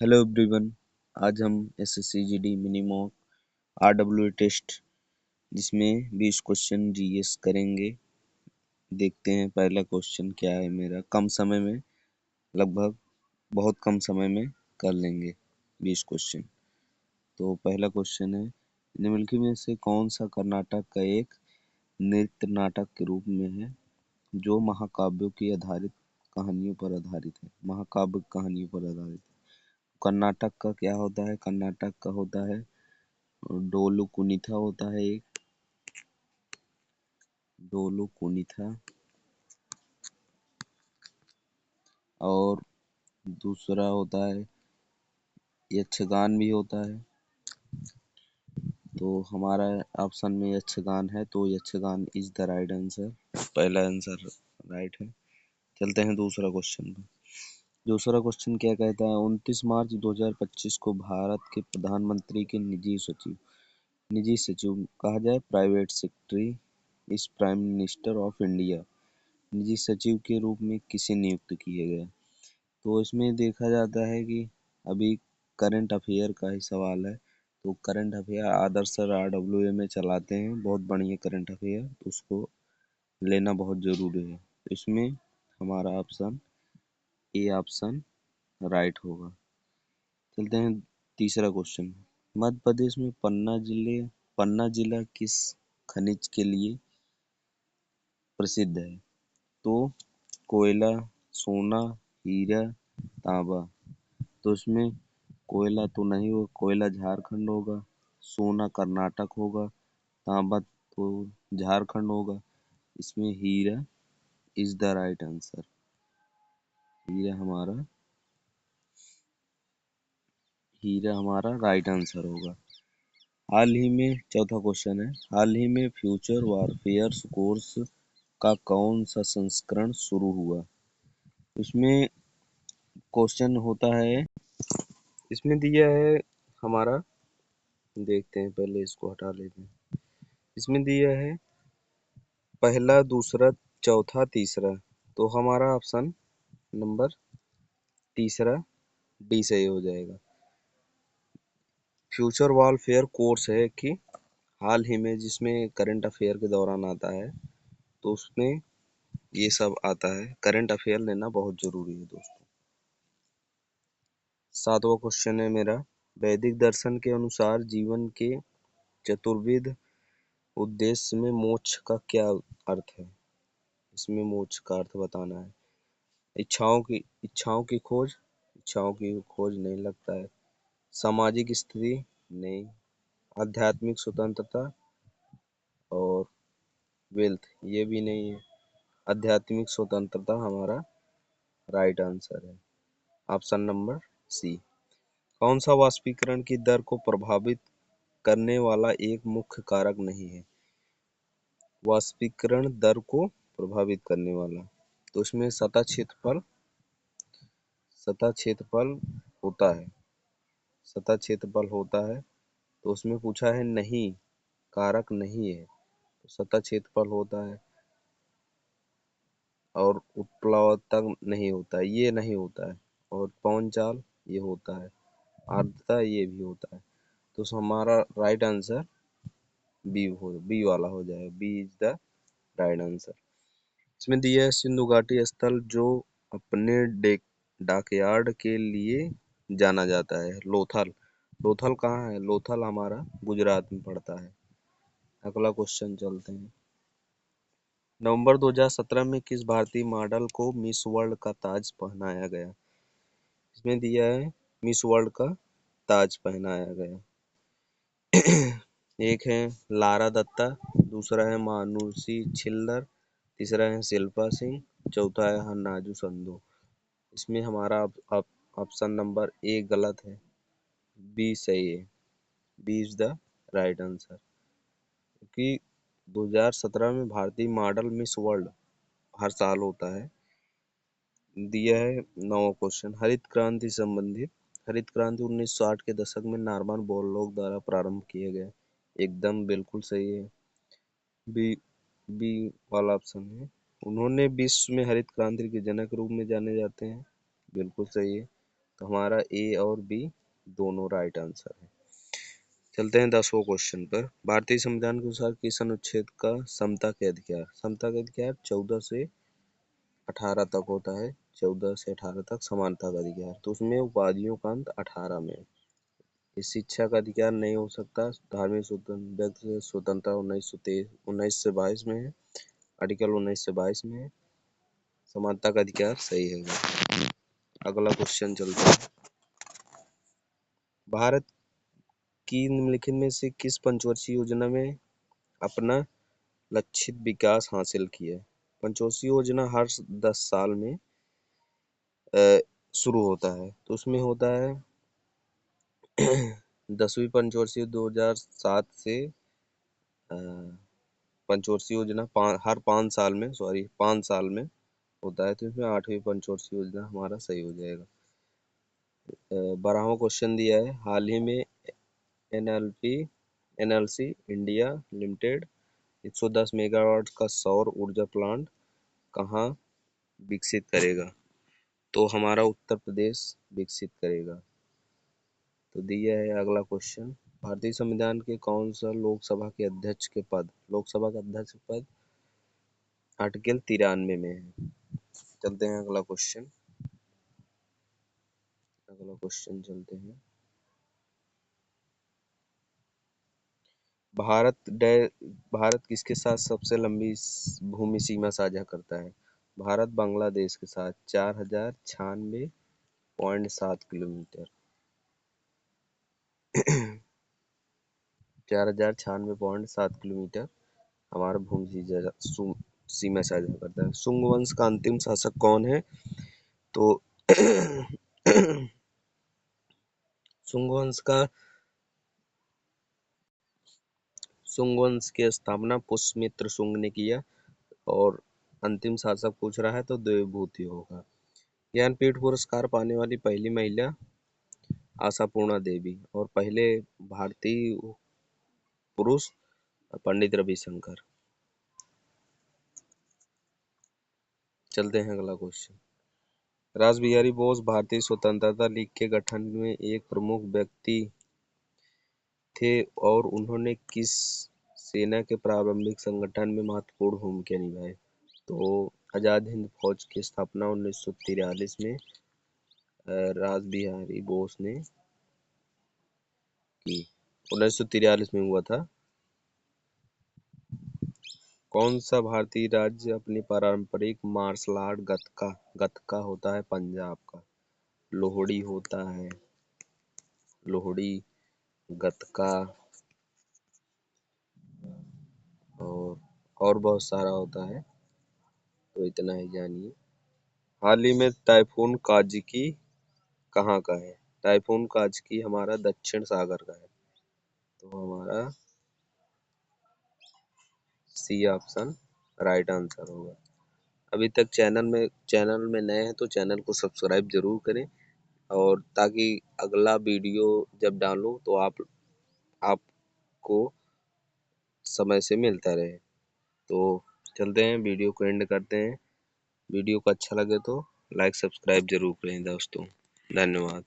Hello everyone. आज हम SSC GD mini mock RW test जिसमें 20 क्वेश्चन जीएस करेंगे। देखते हैं पहला क्वेश्चन क्या है। मेरा कम समय में, लगभग बहुत कम समय में कर लेंगे 20 क्वेश्चन। तो पहला क्वेश्चन है, निम्नलिखित में से कौन सा कर्नाटक का एक नृत्य नाटक के रूप में है जो महाकाव्यों की आधारित कहानियों पर आधारित है। महाकाव्य कहानियों पर आधारित है। कर्नाटक का क्या होता है? कर्नाटक का होता है डोलू कुनीथा होता है एक, डोलू कुनीथा। और दूसरा होता है यक्षगान भी होता है। तो हमारा ऑप्शन में यक्षगान है, तो Yakshagana is the right answer. पहला आंसर राइट है। चलते हैं दूसरा क्वेश्चन पे। दूसरा क्वेश्चन क्या कहता है, 29 मार्च 2025 को भारत के प्रधानमंत्री के निजी सचिव कहा जाए, प्राइवेट सेक्रेटरी इस प्राइम मिनिस्टर ऑफ इंडिया, निजी सचिव के रूप में किसे नियुक्त किए गए। तो इसमें देखा जाता है कि अभी करंट अफेयर का ही सवाल है। तो करंट अफेयर आदर्श सर आरडब्ल्यूए में चलाते हैं, बहुत बढ़िया करंट अफेयर, तो उसको लेना बहुत जरूरी है। तो इसमें हमारा ऑप्शन ए ऑप्शन राइट होगा। चलते हैं तीसरा क्वेश्चन। मध्य प्रदेश में पन्ना जिला किस खनिज के लिए प्रसिद्ध है? तो कोयला, सोना, हीरा, तांबा। तो इसमें कोयला तो नहीं होगा, कोयला झारखंड होगा, सोना कर्नाटक होगा, तांबा तो झारखंड होगा। इसमें हीरा इज द राइट आंसर। हीरा हमारा राइट आंसर होगा। हाल ही में चौथा क्वेश्चन है, हाल ही में फ्यूचर वॉरफेयर कोर्स का कौन सा संस्करण शुरू हुआ? इसमें क्वेश्चन होता है, इसमें दिया है हमारा, देखते हैं, पहले इसको हटा लेते हैं। इसमें दिया है पहला, दूसरा, चौथा, तीसरा। तो हमारा ऑप्शन नंबर तीसरा डी सही हो जाएगा। फ्यूचर वॉरफेयर कोर्स है कि हाल ही में जिसमें करंट अफेयर के दौरान आता है, तो उसमें ये सब आता है। करंट अफेयर लेना बहुत जरूरी है दोस्तों। सातवां क्वेश्चन है मेरा, वैदिक दर्शन के अनुसार जीवन के चतुर्विध उद्देश्य में मोक्ष का क्या अर्थ है? इसमें मोक्ष का अर्थ बताना है। इच्छाओं की खोज नहीं लगता है। सामाजिक स्थिति नहीं। आध्यात्मिक स्वतंत्रता और वेल्थ ये भी नहीं है। आध्यात्मिक स्वतंत्रता हमारा राइट आंसर है, ऑप्शन नंबर सी। कौन सा वाष्पीकरण की दर को प्रभावित करने वाला एक मुख्य कारक नहीं है? वाष्पीकरण दर को प्रभावित करने वाला, तो उसमें सतह क्षेत्रफल होता है। सतह क्षेत्रफल होता है, तो उसमें पूछा है नहीं, कारक नहीं है, तो सतह क्षेत्रफल होता है। और उत्प्लावकता नहीं होता है, ये नहीं होता है। और पवन चाल ये होता है। आर्द्रता ये भी होता है। तो हमारा राइट आंसर बी वाला हो जाएगा। B is the right answer. इसमें दिया है सिंधु घाटी स्थल जो अपने डॉकयार्ड के लिए जाना जाता है, लोथल। लोथल कहाँ है? लोथल हमारा गुजरात में पड़ता है। अगला क्वेश्चन चलते हैं। नवंबर 2017 में किस भारतीय मॉडल को मिस वर्ल्ड का ताज पहनाया गया? इसमें दिया है मिस वर्ल्ड का ताज पहनाया गया। एक है लारा दत्ता, दूसरा है मानुषी छिल्लर, तीसरा है शिल्पा सिंह, चौथा है हन्नाजू संधू। इसमें हमारा ऑप्शन नंबर ए गलत है, बी सही है। B is the right answer. क्योंकि 2017 में भारतीय मॉडल मिस वर्ल्ड हर साल होता है। दिया है नौ क्वेश्चन, हरित क्रांति संबंधित। हरित क्रांति 1960 के दशक में नॉर्मन बोरलॉग द्वारा प्रारंभ किया गया। एकदम बिल्कुल सही है। बी बी वाला ऑप्शन है। उन्होंने विश्व में हरित क्रांति के जनक रूप में जाने जाते हैं। बिल्कुल सही है। तो हमारा ए और बी दोनों राइट आंसर है। चलते हैं 10वें क्वेश्चन पर। भारतीय संविधान के अनुसार किस अनुच्छेद का समता के अधिकार 14 से 18 तक होता है। 14 से 18 तक समानता का अधिकार, तो उसमें उपाधियों का अंत 18 में है। इस शिक्षा का अधिकार नहीं हो सकता। धार्मिक स्वतंत्रता, व्यक्ति स्वतंत्रता 19 से 22 में है। आर्टिकल 19 से 22 में है। समानता का अधिकार सही है। अगला क्वेश्चन चलता है। भारत की निम्नलिखित में से किस पंचवर्षीय योजना में अपना लक्षित विकास हासिल किया है। पंचवर्षीय योजना हर 10 साल में शुरू होता है, तो उसमें होता है 10वीं पंचवर्षीय 2007 से पंचवर्षीय योजना हर 5 साल में होता है, तो इसमें 8वीं पंचवर्षीय योजना हमारा सही हो जाएगा। 12वां क्वेश्चन दिया है। हाल ही में एनएलसी इंडिया लिमिटेड 110 मेगावाट का सौर ऊर्जा प्लांट कहाँ विकसित करेगा। तो हमारा उत्तर प्रदेश विकसित करेगा। तो दिया है अगला क्वेश्चन। भारतीय संविधान के कौन सा लोकसभा के अध्यक्ष पद आर्टिकल 93 में है। चलते हैं अगला क्वेश्चन चलते हैं। भारत किसके साथ सबसे लंबी भूमि सीमा साझा करता है। भारत बांग्लादेश के साथ 4096.7 किलोमीटर 4096.7 किलोमीटर हमारा सीमा साझा करता है। सुंग वंश का अंतिम शासक कौन है। तो सुंग वंश की स्थापना पुष्यमित्र सुंग ने किया। और अंतिम शासक पूछ रहा है तो देवभूति होगा। ज्ञानपीठ पुरस्कार पाने वाली पहली महिला आशापूर्णा देवी और पहले भारतीय पुरुष पंडित रविशंकर। चलते हैं अगला क्वेश्चन। रासबिहारी बोस भारतीय स्वतंत्रता लीग के गठन में एक प्रमुख व्यक्ति थे और उन्होंने किस सेना के प्रारंभिक संगठन में महत्वपूर्ण भूमिका निभाई। तो आजाद हिंद फौज की स्थापना 1943 में रासबिहारी बोस ने की। 1943 में हुआ था। कौन सा भारतीय राज्य अपनी पारंपरिक मार्शल आर्ट गतका होता है पंजाब का। लोहड़ी होता है, लोहड़ी, गतका और बहुत सारा होता है, तो इतना ही जानिए। हाल ही में टाइफून काजकी कहाँ का है। टाइफून काजकी हमारा दक्षिण सागर का है, तो हमारा सी ऑप्शन राइट आंसर होगा। अभी तक चैनल में नए हैं तो चैनल को सब्सक्राइब जरूर करें, और ताकि अगला वीडियो जब डालूं तो आपको समय से मिलता रहे। तो चलते हैं, वीडियो को एंड करते हैं। वीडियो को अच्छा लगे तो लाइक सब्सक्राइब जरूर करें दोस्तों। धन्यवाद।